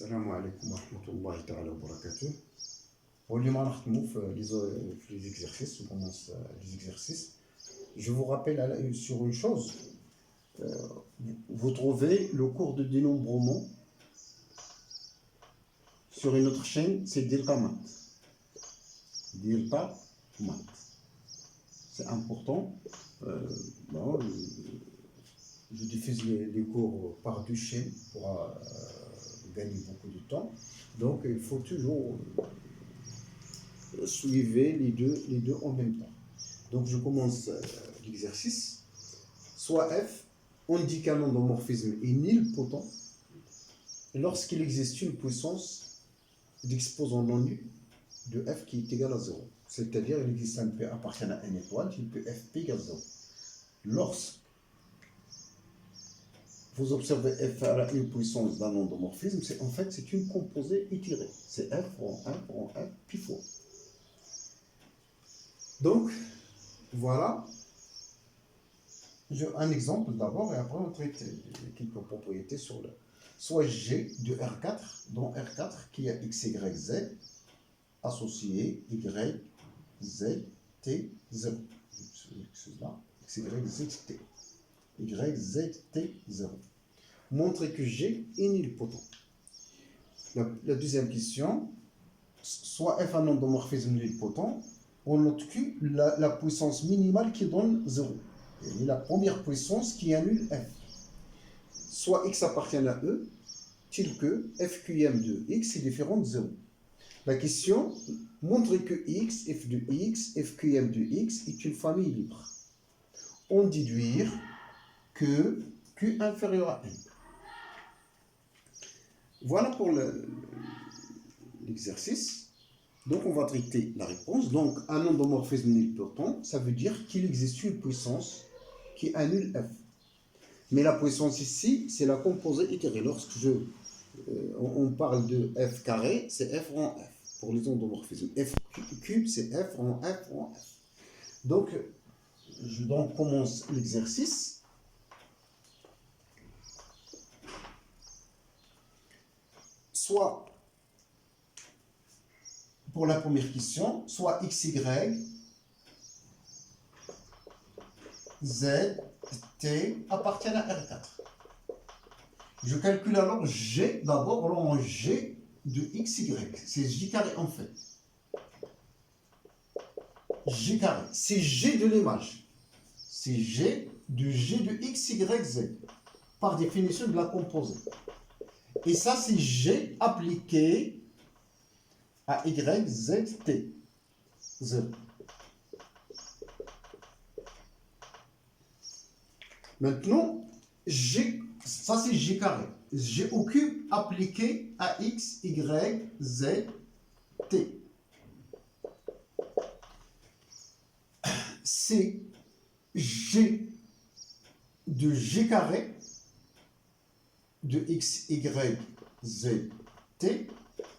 السلام عليكم ورحمة الله تعالى وبركاته. واليوم غنخدمو في les exercices, on commence les exercices. Je vous rappelle sur une chose, vous trouvez le cours de dénombrement sur une autre chaîne, c'est Delta Math. Delta Math. C'est important. Bon, je diffuse les cours par deux chaînes pour gagner beaucoup de temps. Donc il faut toujours suivre les deux en même temps. Donc je commence l'exercice. Soit f, on dit qu'un endomorphisme est nilpotent lorsqu'il existe une puissance d'exposant non nul de f qui est égale à 0. C'est-à-dire il existe un P appartenant à une étoile, qui peut fp égale 0. Lorsque vous observez f à une puissance d'un endomorphisme, en fait c'est une composée étirée. C'est f en f pi fois. Donc voilà un exemple d'abord et après on traite quelques propriétés sur le. Soit G de R4, dont R4 qui a x, y, z associé y, z, t, 0. Excuse-moi, x, y, z, t. Y, z, t, 0. Montrer que G est nilpotent. La deuxième question, soit f un endomorphisme nilpotent, on note que la puissance minimale qui donne 0. Et la première puissance qui annule f. Soit x appartient à E, tel que fqm de x est différent de 0. La question, montrer que x, f de x, fqm de x est une famille libre. On déduire que q inférieur à n. Voilà pour l'exercice. Donc on va traiter la réponse. Donc un endomorphisme nilpotent, ça veut dire qu'il existe une puissance qui annule f. Mais la puissance ici, c'est la composée itérée. Lorsque on parle de f carré, c'est f en f pour les endomorphismes. F cube, c'est f en f en f. Donc, je commence l'exercice. Soit, pour la première question, soit x, y, z, t appartiennent à R4. Je calcule alors G, d'abord en G de XY. C'est J carré en fait. G carré. C'est G de l'image. C'est G de XYZ. Par définition de la composée. Et ça, c'est G appliqué à YZT. 0. Maintenant, G, ça c'est G carré. G au cube appliqué à X, Y, Z, T. C'est G de G carré de X, Y, Z, T.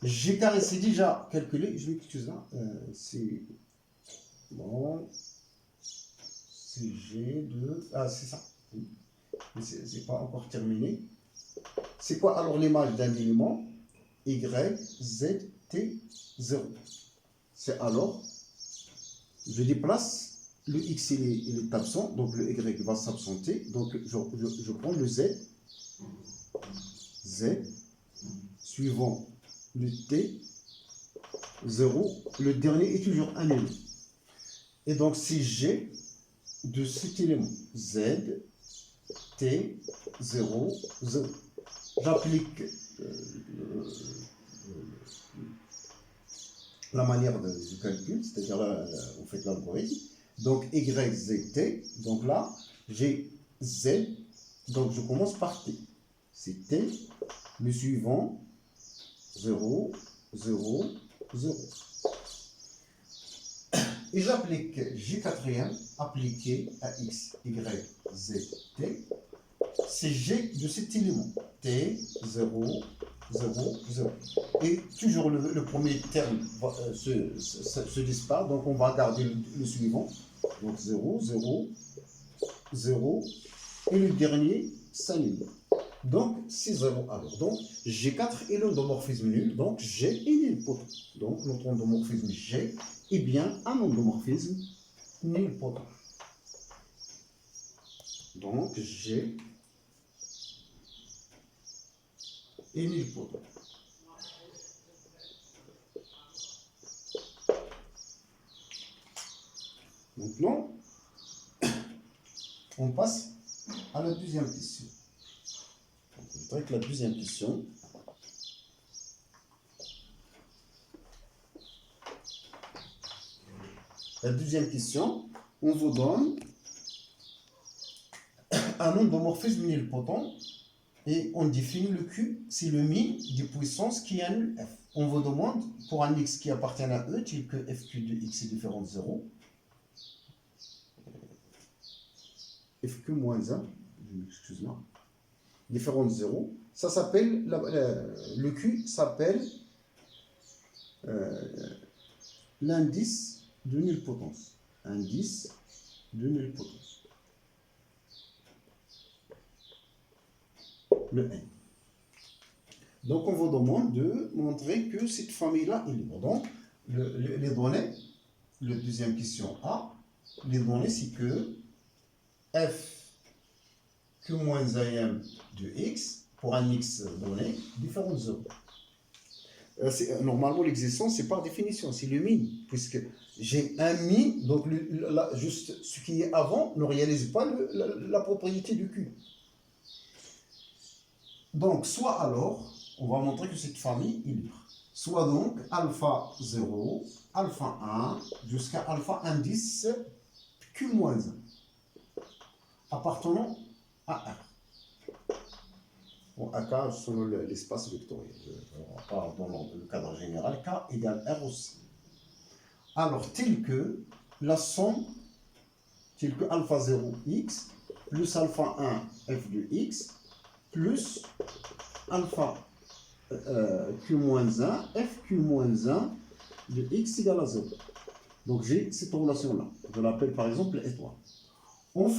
G carré, c'est déjà calculé. Je m'excuse là. C'est bon. C'est G de. Ah, c'est ça. Oui. Mais ce n'est pas encore terminé. C'est quoi alors l'image d'un élément? Y, Z, T, 0. C'est alors, je déplace, le X il est absent, donc le Y va s'absenter. Donc je prends le Z, suivant le T, 0. Le dernier est toujours annulé. Et donc c'est G de cet élément, Z, T, 0, 0. J'applique la manière du calcul, c'est-à-dire vous faites l'algorithme. Donc Y, Z, T. Donc là, j'ai Z. Donc je commence par T. C'est T. Le suivant, 0, 0, 0. Et j'applique G quatrième appliqué à X, Y, Z, T. C'est G de cet élément. T, 0, 0, 0. Et toujours le premier terme se disparaît. Donc on va garder le suivant. Donc 0, 0, 0. Et le dernier s'annule. Donc, c'est 0 alors. Donc, G4 est l'endomorphisme nul. Donc, G est nul potent. Donc, notre endomorphisme G est bien un endomorphisme nul potent. Donc, G est nul potent. Maintenant, on passe à la deuxième question. Donc, je dirais que la deuxième question, on vous donne un endomorphisme nilpotent et on définit le Q, c'est le min des puissances qui annule F. On vous demande pour un X qui appartient à E, tel que FQ de X est différent de 0, FQ moins 1, excuse-moi, différent de 0, ça s'appelle, le Q s'appelle l'indice de nilpotence. Indice de nilpotence. Le N. Donc, on vous demande de montrer que cette famille-là est libre. Donc, les données, la deuxième question A, les données, c'est que F Q-1m de X, pour un X donné, différent de 0. Normalement, l'existence, c'est par définition, c'est le min, puisque j'ai un min, donc juste ce qui est avant ne réalise pas la propriété du Q. Donc, soit alors, on va montrer que cette famille est libre. Soit donc alpha 0, alpha 1, jusqu'à alpha indice Q-1, appartenant à R. Bon, à K selon l'espace vectoriel. On parle dans le cadre général, K égale R aussi. Alors, tel que la somme, tel que alpha 0 x, plus alpha 1 f de x, plus alpha Q-1, FQ-1 de x égale à 0. Donc j'ai cette relation-là. Je l'appelle par exemple étoile. En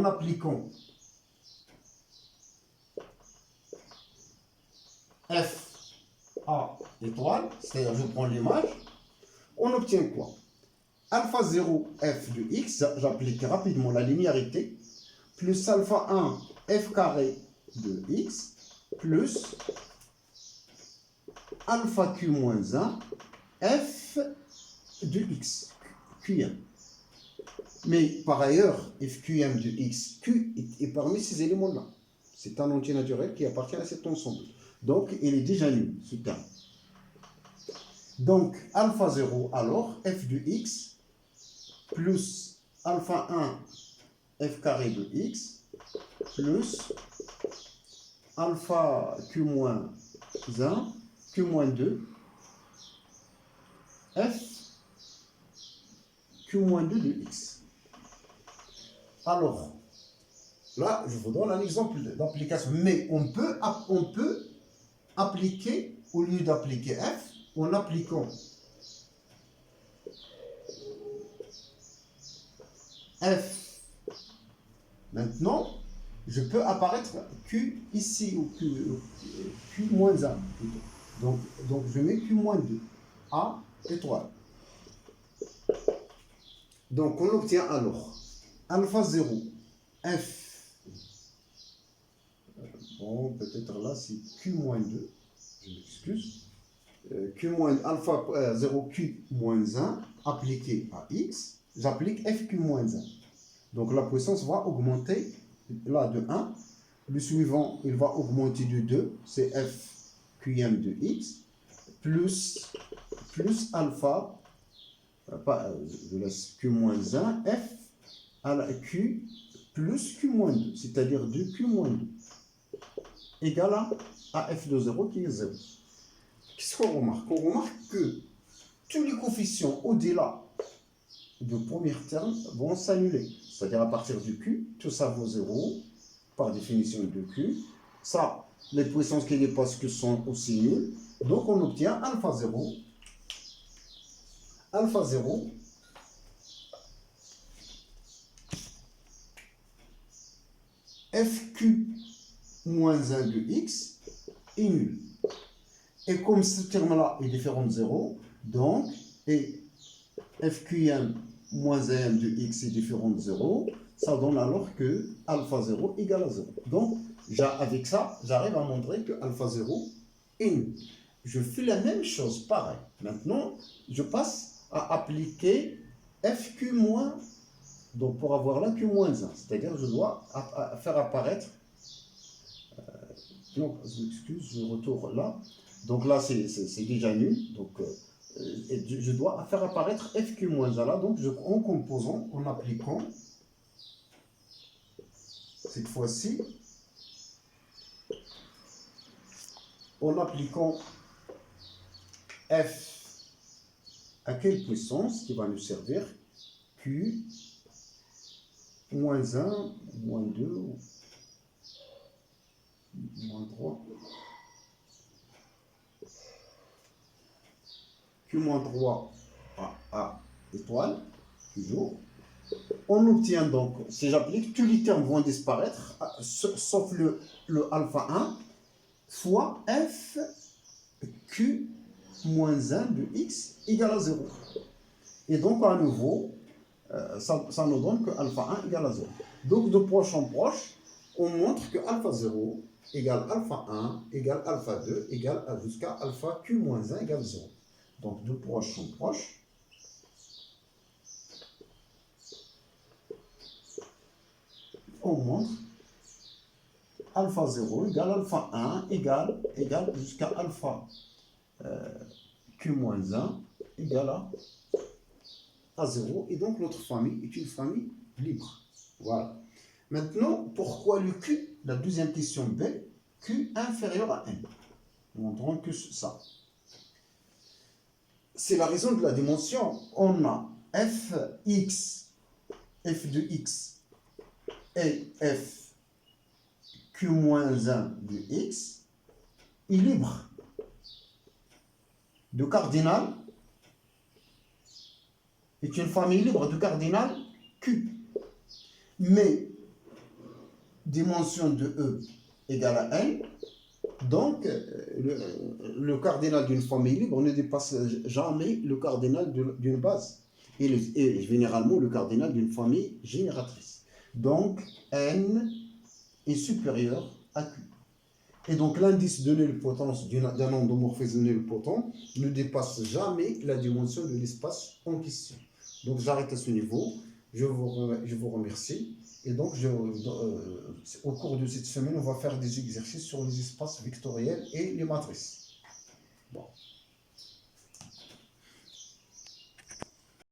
appliquant F à étoile, c'est-à-dire je prends l'image, on obtient quoi? Alpha 0 f de x, j'applique rapidement la linéarité, plus alpha 1 f carré de x, plus alpha q-1 f de x, qm. Mais par ailleurs, fqm de x, q est parmi ces éléments-là. C'est un entier naturel qui appartient à cet ensemble. Donc, il est déjà nul, ce terme. Donc, alpha 0, alors, f de x, plus alpha 1, f carré de x, plus alpha q-1, q-2, f q-2 de x. Alors, là, je vous donne un exemple d'application, mais on peut appliquer, au lieu d'appliquer f, en appliquant f. Maintenant, je peux apparaître q ici, ou q-1. Donc, je mets q-2, a étoile. Donc, on obtient alors alpha 0, f. Bon, peut-être là, c'est q-2. Je m'excuse. Alpha 0, q-1 appliqué à x. J'applique fq-1. Donc, la puissance va augmenter là de 1. Le suivant, il va augmenter de 2. C'est fqm de x. Plus alpha, je laisse q-1, f à la q plus q-2, c'est-à-dire 2q-2, égale à f de 0 qui est 0. Qu'est-ce qu'on remarque? On remarque que tous les coefficients au-delà du premier terme vont s'annuler. C'est-à-dire à partir du q, tout ça vaut 0, par définition de q. Ça, les puissances qui dépassent q sont aussi nulles. Donc on obtient alpha 0. Alpha 0 fq moins 1 de x est nul. Et comme ce terme-là est différent de 0, donc, et fqm moins 1 de x est différent de 0, ça donne alors que alpha 0 égale à 0. Donc, avec ça, j'arrive à montrer que alpha 0 est nul. Je fais la même chose, pareil. Maintenant, je passe à appliquer fq moins, donc pour avoir là q moins 1, c'est-à-dire je dois faire apparaître, non, je m'excuse, je retourne là, donc là c'est déjà nul, donc je dois faire apparaître fq moins 1 là, donc en composant, en appliquant, cette fois-ci, en appliquant f à quelle puissance qui va nous servir q moins 1, moins 2, moins 3, q moins 3 à étoile, toujours. On obtient donc, si j'applique, tous les termes vont disparaître, sauf le alpha 1, fois f q moins 1 de x égale à 0. Et donc, à nouveau, ça nous donne que alpha 1 égale à 0. Donc, de proche en proche, on montre que alpha 0 égale alpha 1 égale alpha 2 égale jusqu'à alpha q moins 1 égale 0. Donc, de proche en proche, on montre alpha 0 égale alpha 1 égale jusqu'à alpha q moins 1 égale à 0. Et donc, notre famille est une famille libre. Voilà. Maintenant, pourquoi le Q? La deuxième question B, Q inférieur à n. Montrons que ça. C'est la raison de la dimension. On a fx, f de x, et f q moins 1 de x est libre de cardinal, est une famille libre de cardinal Q. Mais dimension de E égale à n, donc le cardinal d'une famille libre ne dépasse jamais le cardinal d'une base. Et généralement le cardinal d'une famille génératrice. Donc n est supérieur à q. Et donc l'indice de nilpotence d'un endomorphisme nilpotent ne dépasse jamais la dimension de l'espace en question. Donc j'arrête à ce niveau. Je vous remercie. Et donc, au cours de cette semaine, on va faire des exercices sur les espaces vectoriels et les matrices. Bon.